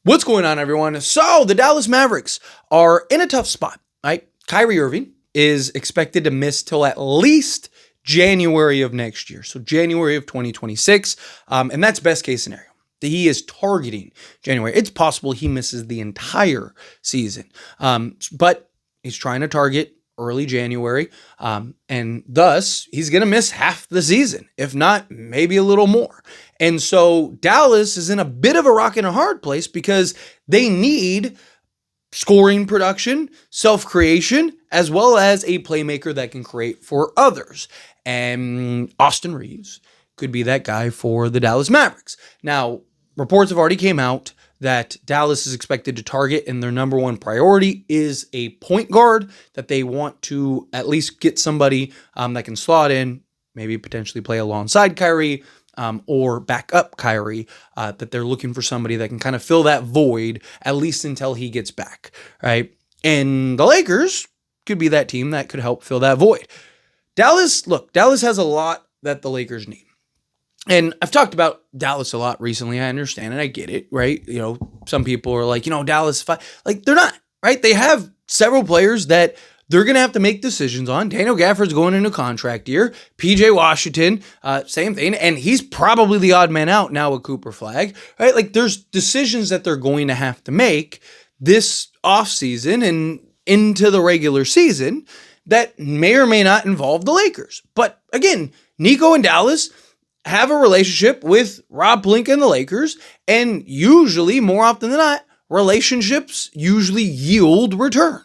What's going on, everyone? So the Dallas Mavericks are in a tough spot, right? Kyrie Irving is expected to miss till at least January of next year. So January of 2026. And that's best case scenario. He is targeting January. It's possible he misses the entire season. But he's trying to target early January. And thus, he's going to miss half the season, if not maybe a little more. And so Dallas is in a bit of a rock and a hard place because they need scoring production, self-creation, as well as a playmaker that can create for others. And Austin Reaves could be that guy for the Dallas Mavericks. Now, reports have already came out that Dallas is expected to target, and their number one priority is a point guard that they want to at least get somebody that can slot in, maybe potentially play alongside Kyrie or back up Kyrie, that they're looking for somebody that can kind of fill that void, at least until he gets back, right? And the Lakers could be that team that could help fill that void. Dallas has a lot that the Lakers need. And I've talked about Dallas a lot recently. I understand and I get it, right? You know, some people are like, Dallas, like they're not, right? They have several players that they're going to have to make decisions on. Daniel Gafford's going into contract year. PJ Washington, same thing. And he's probably the odd man out now with Cooper Flag, right? Like there's decisions that they're going to have to make this offseason and into the regular season that may or may not involve the Lakers. But again, Nico and Dallas have a relationship with Rob Pelinka and the Lakers, and usually, more often than not, relationships usually yield return.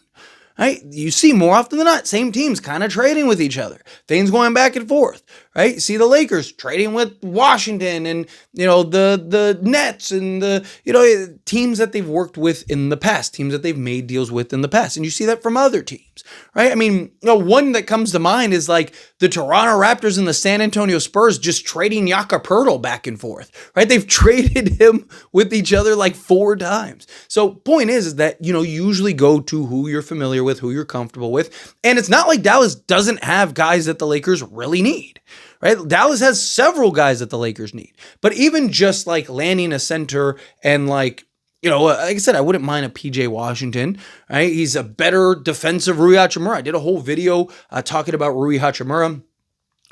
Right? You see more often than not, same teams kind of trading with each other. Things going back and forth, right? You see the Lakers trading with Washington and, the Nets and the, teams that they've worked with in the past, teams that they've made deals with in the past. And you see that from other teams, right? I mean, one that comes to mind is like the Toronto Raptors and the San Antonio Spurs just trading Jakob Poeltl back and forth, right? They've traded him with each other like 4 times. So point is that, usually go to who you're familiar with, who you're comfortable with. And it's not like Dallas doesn't have guys that the Lakers really need, right? Dallas has several guys that the Lakers need. But even just like landing a center and like I said, I wouldn't mind a PJ Washington, right? He's a better defensive Rui Hachimura. I did a whole video talking about Rui Hachimura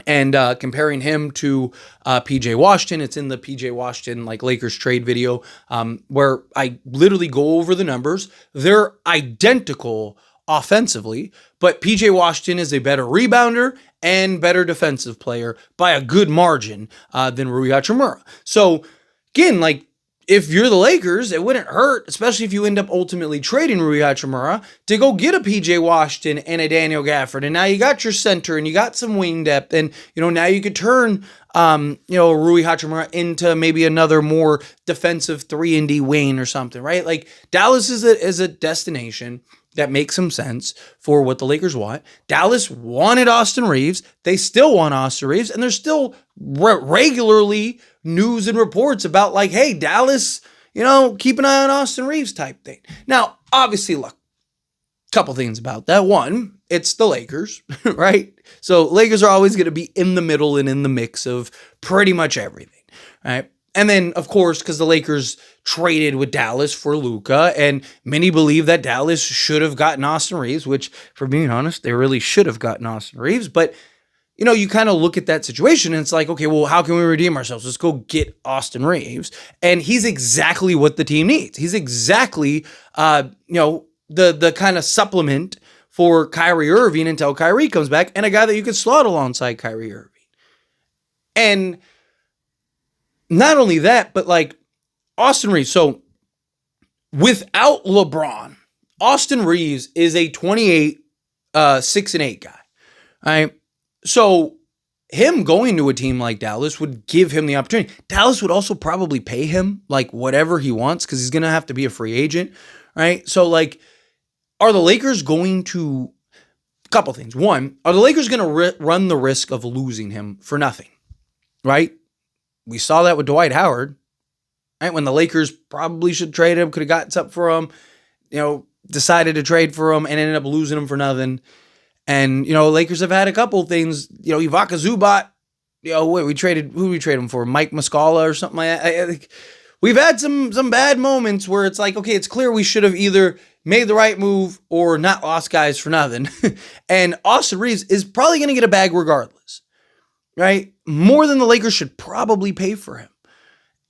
and comparing him to PJ Washington. It's in the PJ Washington Lakers trade video where I literally go over the numbers. They're identical offensively, but PJ Washington is a better rebounder and better defensive player by a good margin than Rui Hachimura. So again, if you're the Lakers, it wouldn't hurt, especially if you end up ultimately trading Rui Hachimura, to go get a PJ Washington and a Daniel Gafford. And now you got your center and you got some wing depth. And, now you could turn, Rui Hachimura into maybe another more defensive 3-and-D wing or something, right? Like Dallas is a destination that makes some sense for what the Lakers want. Dallas wanted Austin Reaves. They still want Austin Reaves. And there's still regularly news and reports about hey, Dallas, keep an eye on Austin Reaves type thing. Now, obviously, look, couple things about that. One, it's the Lakers, right? So Lakers are always going to be in the middle and in the mix of pretty much everything, right? And then, of course, because the Lakers traded with Dallas for Luka, and many believe that Dallas should have gotten Austin Reaves, which, for being honest, they really should have gotten Austin Reaves. But, you kind of look at that situation, and it's like, okay, well, how can we redeem ourselves? Let's go get Austin Reaves. And he's exactly what the team needs. He's exactly, the kind of supplement for Kyrie Irving until Kyrie comes back, and a guy that you could slot alongside Kyrie Irving. And not only that, but Austin Reaves. So without LeBron, Austin Reaves is a 28, 6-8 guy. All right. So him going to a team like Dallas would give him the opportunity. Dallas would also probably pay him whatever he wants because he's going to have to be a free agent. Right. So are the Lakers going to, a couple things. One, are the Lakers going to run the risk of losing him for nothing? Right. We saw that with Dwight Howard, right? When the Lakers probably should trade him, could have gotten something for him, decided to trade for him and ended up losing him for nothing. And, Lakers have had a couple things, Ivica Zubac, who did we trade him for? Mike Muscala or something like that. we've had some bad moments where it's like, okay, it's clear we should have either made the right move or not lost guys for nothing. And Austin Reaves is probably going to get a bag regardless, right? More than the Lakers should probably pay for him.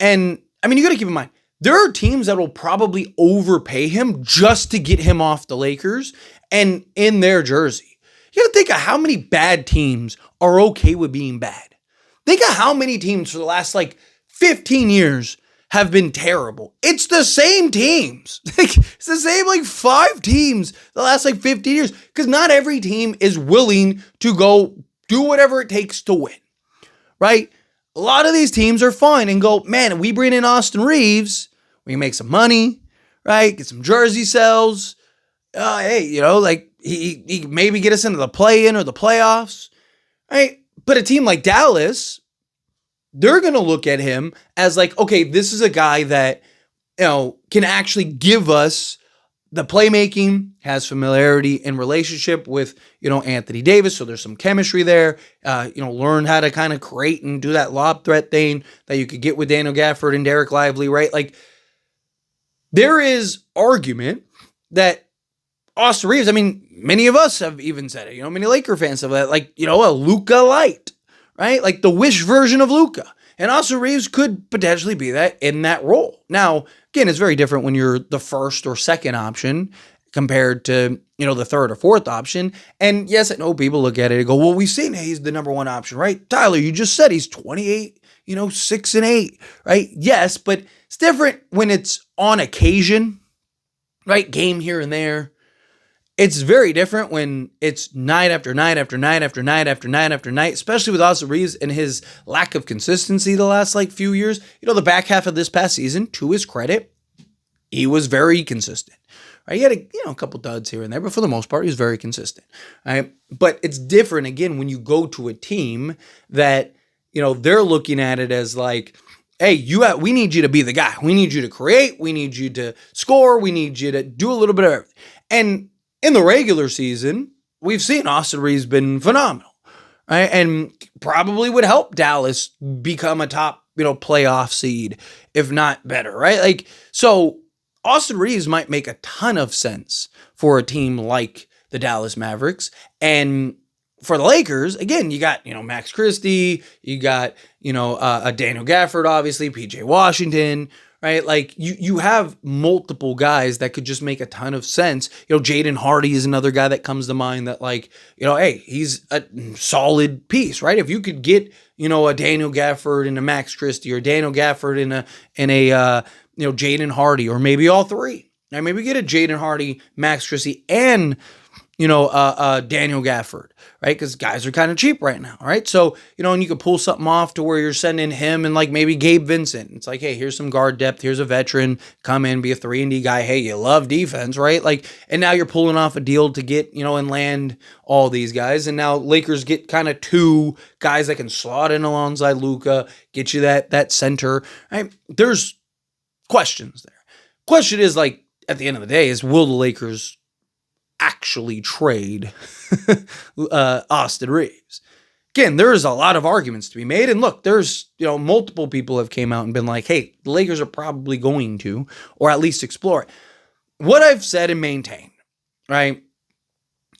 And I mean, you got to keep in mind, there are teams that will probably overpay him just to get him off the Lakers and in their jersey. You got to think of how many bad teams are okay with being bad. Think of how many teams for the last 15 years have been terrible. It's the same teams. It's the same 5 teams the last 15 years, because not every team is willing to go do whatever it takes to win, right? A lot of these teams are fine and go, man, we bring in Austin Reaves, we can make some money, right? Get some jersey sales. Hey, he maybe get us into the play-in or the playoffs, right? But a team like Dallas, they're going to look at him as okay, this is a guy that, can actually give us the playmaking, has familiarity and relationship with, Anthony Davis. So there's some chemistry there. Learn how to kind of create and do that lob threat thing that you could get with Daniel Gafford and Derek Lively, right? There is argument that Austin Reaves, I mean, many of us have even said it, many Laker fans have that, a Luka light, right? The Wish version of Luka. And Austin Reaves could potentially be that in that role. Now, again, it's very different when you're the first or second option compared to, the third or fourth option. And yes, I know people look at it and go, well, we've seen he's the number one option, right? Tyler, you just said he's 28, 6-8, right? Yes, but it's different when it's on occasion, right? Game here and there. It's very different when it's night after night after night after night after night after night, especially with Austin Reaves and his lack of consistency the last few years. The back half of this past season, to his credit, he was very consistent. Right? He had a couple duds here and there, but for the most part, he was very consistent. Right? But it's different again when you go to a team that they're looking at it as hey, we need you to be the guy. We need you to create. We need you to score. We need you to do a little bit of everything. And in the regular season, we've seen Austin Reaves been phenomenal, right? And probably would help Dallas become a top, playoff seed, if not better, right? So Austin Reaves might make a ton of sense for a team like the Dallas Mavericks. And for the Lakers, again, you got, Max Christie, you got, a Daniel Gafford, obviously, PJ Washington, right? You have multiple guys that could just make a ton of sense. Jaden Hardy is another guy that comes to mind that hey, he's a solid piece, right? If you could get, a Daniel Gafford and a Max Christie, or Daniel Gafford and a Jaden Hardy, or maybe all three. Right? Maybe get a Jaden Hardy, Max Christie, and Daniel Gafford, right? Because guys are kind of cheap right now, right? So, and you could pull something off to where you're sending him and maybe Gabe Vincent. It's hey, here's some guard depth. Here's a veteran. Come in, be a 3-and-D guy. Hey, you love defense, right? And now you're pulling off a deal to get, and land all these guys. And now Lakers get kind of 2 guys that can slot in alongside Luka, get you that center, right? There's questions there. Question is at the end of the day is, will the Lakers actually trade Austin Reaves? Again, there's a lot of arguments to be made. And look, there's, multiple people have came out and been hey, the Lakers are probably going to, or at least explore it. What I've said and maintained, right,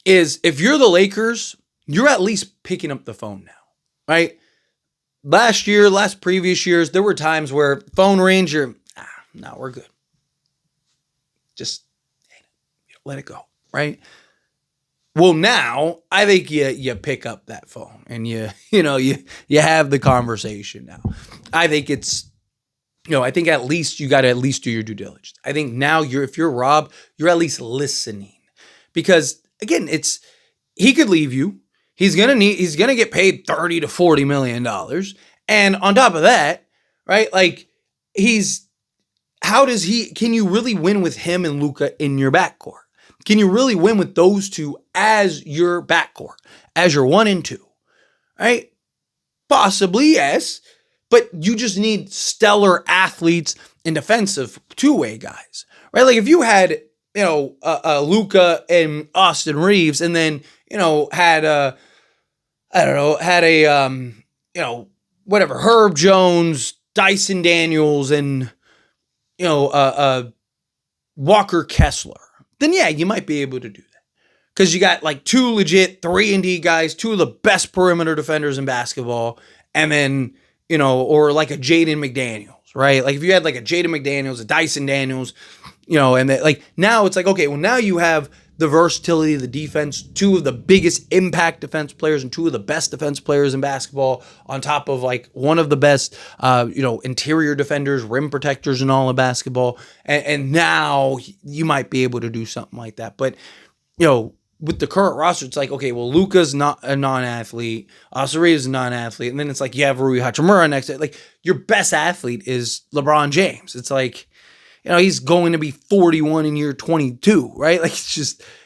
is if you're the Lakers, you're at least picking up the phone now, right? Previous years, there were times where phone rings, no, we're good. Just let it go. Right. Well, now I think you pick up that phone and you have the conversation now. I think it's, I think at least you got to at least do your due diligence. I think now if you're Rob, you're at least listening, because again, he could leave you. He's going to get paid $30 to $40 million. And on top of that, right? Can you really win with him and Luka in your backcourt? Can you really win with those two as your backcourt, as your 1 and 2, right? Possibly, yes, but you just need stellar athletes and defensive 2-way guys, right? If you had, Luka and Austin Reaves, and then, had Herb Jones, Dyson Daniels, and Walker Kessler, then yeah, you might be able to do that. Because you got like two legit 3-and-D guys, two of the best perimeter defenders in basketball, and then, or like a Jaden McDaniels, right? Like if you had like a Jaden McDaniels, a Dyson Daniels, and like now it's like, okay, well now you have the versatility of the defense, two of the biggest impact defense players and two of the best defense players in basketball, on top of like one of the best, interior defenders, rim protectors in all of basketball. And now you might be able to do something like that. But, with the current roster, it's like, okay, well, Luka's not a non-athlete, Austin Reaves is a non-athlete, and then it's like you have Rui Hachimura next to it. Like, your best athlete is LeBron James. It's like, he's going to be 41 in year 22, right? Like,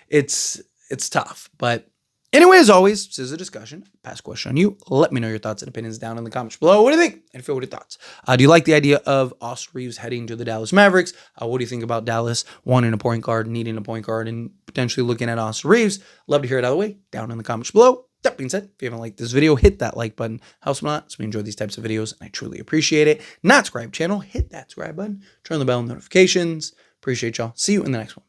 it's tough. But anyway, as always, this is a discussion. Pass a question on you. Let me know your thoughts and opinions down in the comments below. What do you think? And feel what your thoughts. Do you like the idea of Austin Reaves heading to the Dallas Mavericks? What do you think about Dallas wanting a point guard, needing a point guard, and potentially looking at Austin Reaves? Love to hear it out of the way down in the comments below. That being said, if you haven't liked this video, hit that like button. Helps me a lot, so we enjoy these types of videos, and I truly appreciate it. Not subscribe channel, hit that subscribe button. Turn on the bell notifications. Appreciate y'all. See you in the next one.